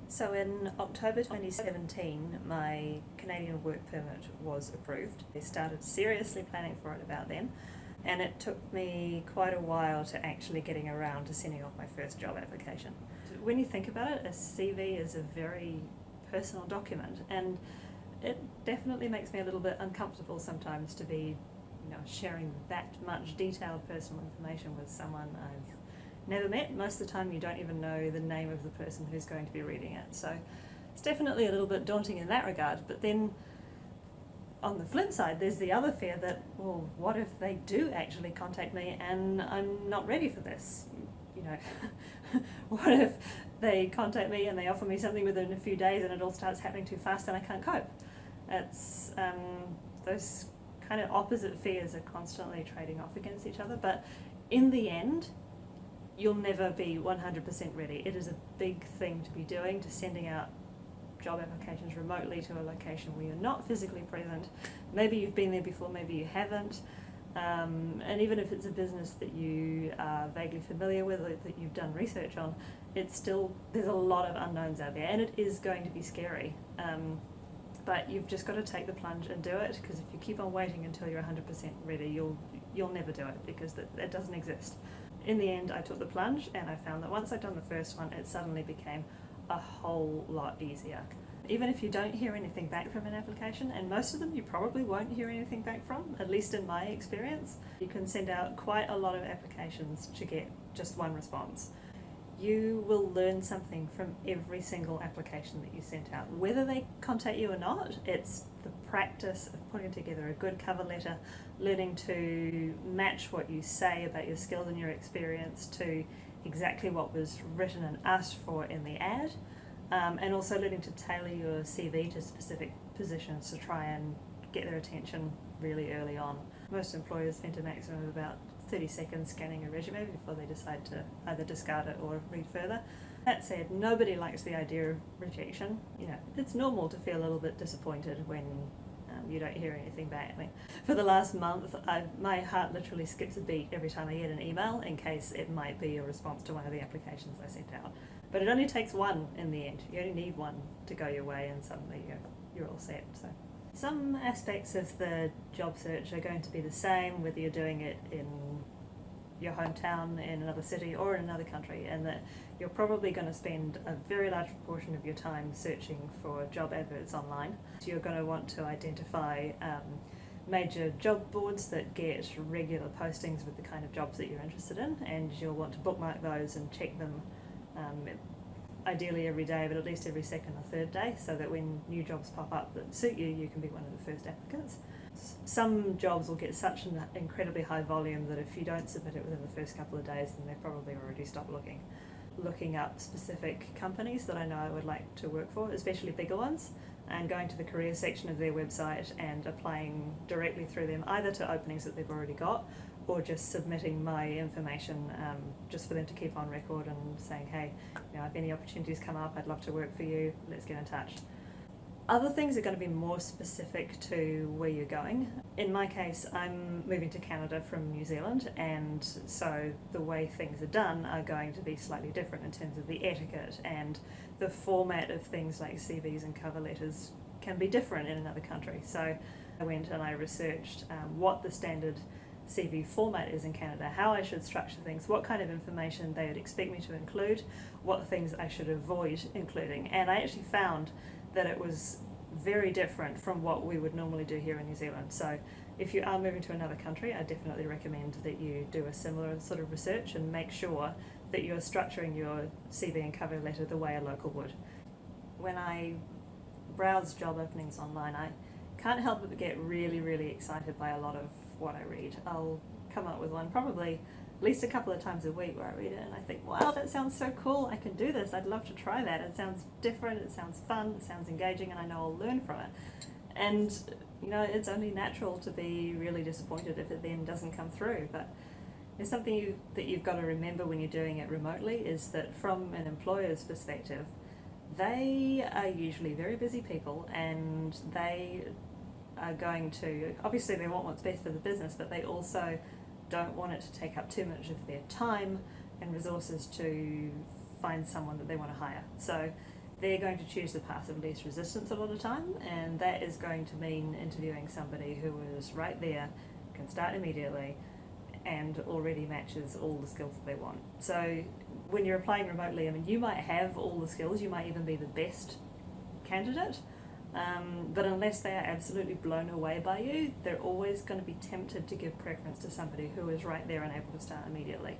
So in October 2017, my Canadian work permit was approved. I started seriously planning for it about then, and it took me quite a while to actually getting around to sending off my first job application. When you think about it, a CV is a very personal document, and it definitely makes me a little bit uncomfortable sometimes to be, sharing that much detailed personal information with someone I've never met. Most of the time you don't even know the name of the person who's going to be reading it. So it's definitely a little bit daunting in that regard. But then on the flip side, there's the other fear that, well, what if they do actually contact me and I'm not ready for this? What if they contact me and they offer me something within a few days and it all starts happening too fast and I can't cope? It's those kind of opposite fears are constantly trading off against each other. But in the end, you'll never be 100% ready. It is a big thing to be doing, to sending out job applications remotely to a location where you're not physically present. Maybe you've been there before, maybe you haven't. And even if it's a business that you are vaguely familiar with or that you've done research on, there's a lot of unknowns out there, and it is going to be scary. But you've just got to take the plunge and do it, because if you keep on waiting until you're 100% ready, you'll never do it, because that doesn't exist. In the end, I took the plunge, and I found that once I'd done the first one, it suddenly became a whole lot easier. Even if you don't hear anything back from an application, and most of them you probably won't hear anything back from, at least in my experience, you can send out quite a lot of applications to get just one response. You will learn something from every single application that you sent out. Whether they contact you or not, it's the practice of putting together a good cover letter, learning to match what you say about your skills and your experience to exactly what was written and asked for in the ad, and also learning to tailor your CV to specific positions to try and get their attention really early on. Most employers spend a maximum of about 30 seconds scanning a resume before they decide to either discard it or read further. That said, nobody likes the idea of rejection. It's normal to feel a little bit disappointed when you don't hear anything back. For the last month, my heart literally skips a beat every time I get an email, in case it might be a response to one of the applications I sent out. But it only takes one in the end. You only need one to go your way, and suddenly you're all set. So some aspects of the job search are going to be the same whether you're doing it in your hometown, in another city, or in another country, and that you're probably going to spend a very large proportion of your time searching for job adverts online. So you're going to want to identify major job boards that get regular postings with the kind of jobs that you're interested in, and you'll want to bookmark those and check them ideally every day, but at least every second or third day, so that when new jobs pop up that suit you, you can be one of the first applicants. Some jobs will get such an incredibly high volume that if you don't submit it within the first couple of days, then they've probably already stopped looking. Looking up specific companies that I know I would like to work for, especially bigger ones, and going to the careers section of their website and applying directly through them, either to openings that they've already got, or just submitting my information just for them to keep on record and saying, hey, if any opportunities come up, I'd love to work for you, let's get in touch. Other things are going to be more specific to where you're going. In my case, I'm moving to Canada from New Zealand, and so the way things are done are going to be slightly different in terms of the etiquette, and the format of things like CVs and cover letters can be different in another country. So I went and I researched what the standard CV format is in Canada, how I should structure things, what kind of information they would expect me to include, what things I should avoid including. And I actually found that it was very different from what we would normally do here in New Zealand. So if you are moving to another country, I definitely recommend that you do a similar sort of research and make sure that you're structuring your CV and cover letter the way a local would. When I browse job openings online, I can't help but get really, really excited by a lot of what I read. I'll come up with one probably at least a couple of times a week where I read it and I think, wow, that sounds so cool, I can do this, I'd love to try that, it sounds different, it sounds fun, it sounds engaging, and I know I'll learn from it. And it's only natural to be really disappointed if it then doesn't come through. But there's something that you've got to remember when you're doing it remotely, is that from an employer's perspective, they are usually very busy people, and they are going to, obviously they want what's best for the business, but they also don't want it to take up too much of their time and resources to find someone that they want to hire. So they're going to choose the path of least resistance a lot of time, and that is going to mean interviewing somebody who is right there, can start immediately, and already matches all the skills that they want. So when you're applying remotely, I mean, you might have all the skills, you might even be the best candidate, but unless they are absolutely blown away by you, they're always going to be tempted to give preference to somebody who is right there and able to start immediately.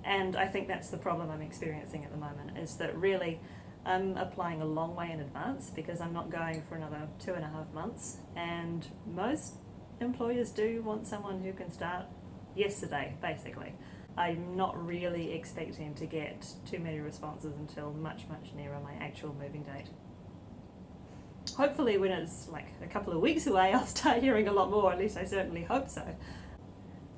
And I think that's the problem I'm experiencing at the moment, is that really I'm applying a long way in advance because I'm not going for another 2.5 months, and most employers do want someone who can start yesterday, basically. I'm not really expecting to get too many responses until much, much nearer my actual moving date. Hopefully when it's like a couple of weeks away, I'll start hearing a lot more, at least I certainly hope so.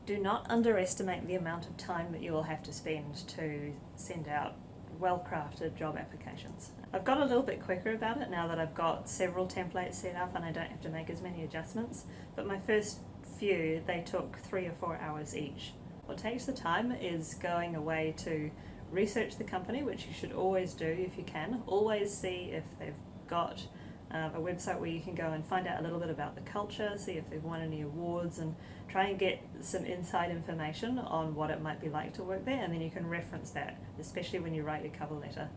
Do not underestimate the amount of time that you will have to spend to send out well-crafted job applications. I've got a little bit quicker about it now that I've got several templates set up and I don't have to make as many adjustments, but my first few, they took 3 or 4 hours each. What takes the time is going away to research the company, which you should always do if you can. Always see if they've got a website where you can go and find out a little bit about the culture, see if they've won any awards, and try and get some inside information on what it might be like to work there, and then you can reference that, especially when you write your cover letter.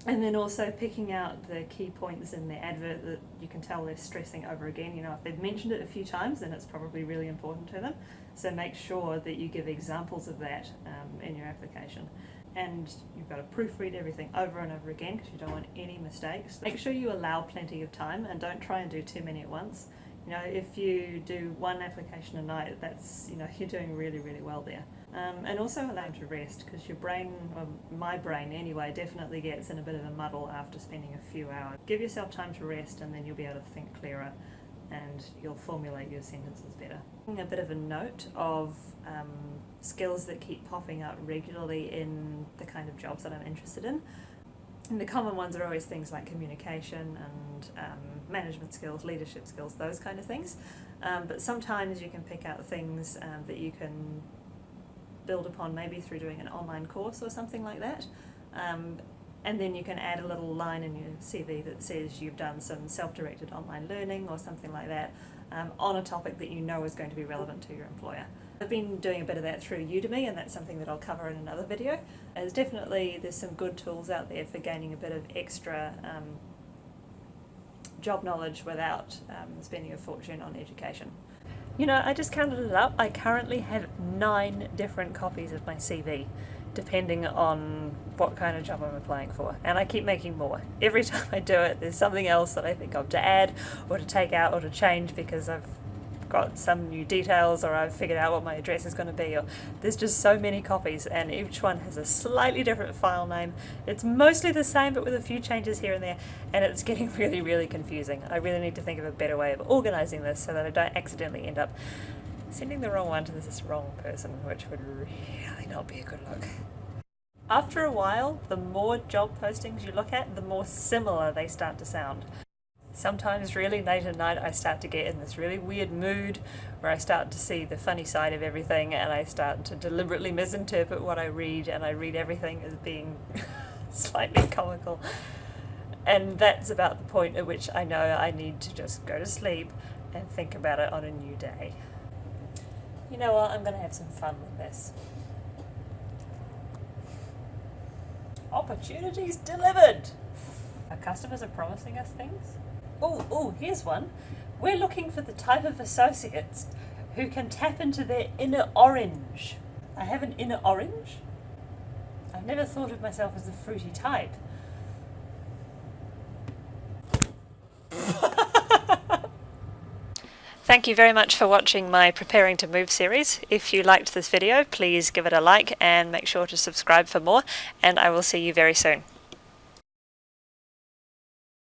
And then also picking out the key points in their advert that you can tell they're stressing over again. You know, if they've mentioned it a few times, then it's probably really important to them. So make sure that you give examples of that in your application. And you've got to proofread everything over and over again because you don't want any mistakes. Make sure you allow plenty of time and don't try and do too many at once. You know, if you do one application a night, that's, you know, you're doing really, really well there. And also allow to rest, because your brain, or my brain anyway, definitely gets in a bit of a muddle after spending a few hours. Give yourself time to rest and then you'll be able to think clearer and you'll formulate your sentences better. A bit of a note of skills that keep popping up regularly in the kind of jobs that I'm interested in. And the common ones are always things like communication and management skills, leadership skills, those kind of things. But sometimes you can pick out things that you can build upon, maybe through doing an online course or something like that. And then you can add a little line in your CV that says you've done some self-directed online learning or something like that on a topic that you know is going to be relevant to your employer. I've been doing a bit of that through Udemy, and that's something that I'll cover in another video. There's some good tools out there for gaining a bit of extra job knowledge without spending a fortune on education. You know, I just counted it up. I currently have 9 different copies of my CV, depending on what kind of job I'm applying for. And I keep making more. Every time I do it, there's something else that I think of to add or to take out or to change because I've got some new details or I've figured out what my address is going to be, or there's just so many copies and each one has a slightly different file name. It's mostly the same but with a few changes here and there, and it's getting really, really confusing. I really need to think of a better way of organising this so that I don't accidentally end up sending the wrong one to this wrong person, which would really not be a good look. After a while, the more job postings you look at, the more similar they start to sound. Sometimes really late at night I start to get in this really weird mood where I start to see the funny side of everything and I start to deliberately misinterpret what I read, and I read everything as being slightly comical. And that's about the point at which I know I need to just go to sleep and think about it on a new day. You know what, I'm going to have some fun with this. Opportunities delivered! Our customers are promising us things. Oh, here's one. We're looking for the type of associates who can tap into their inner orange. I have an inner orange? I've never thought of myself as the fruity type. Thank you very much for watching my Preparing to Move series. If you liked this video, please give it a like and make sure to subscribe for more, and I will see you very soon.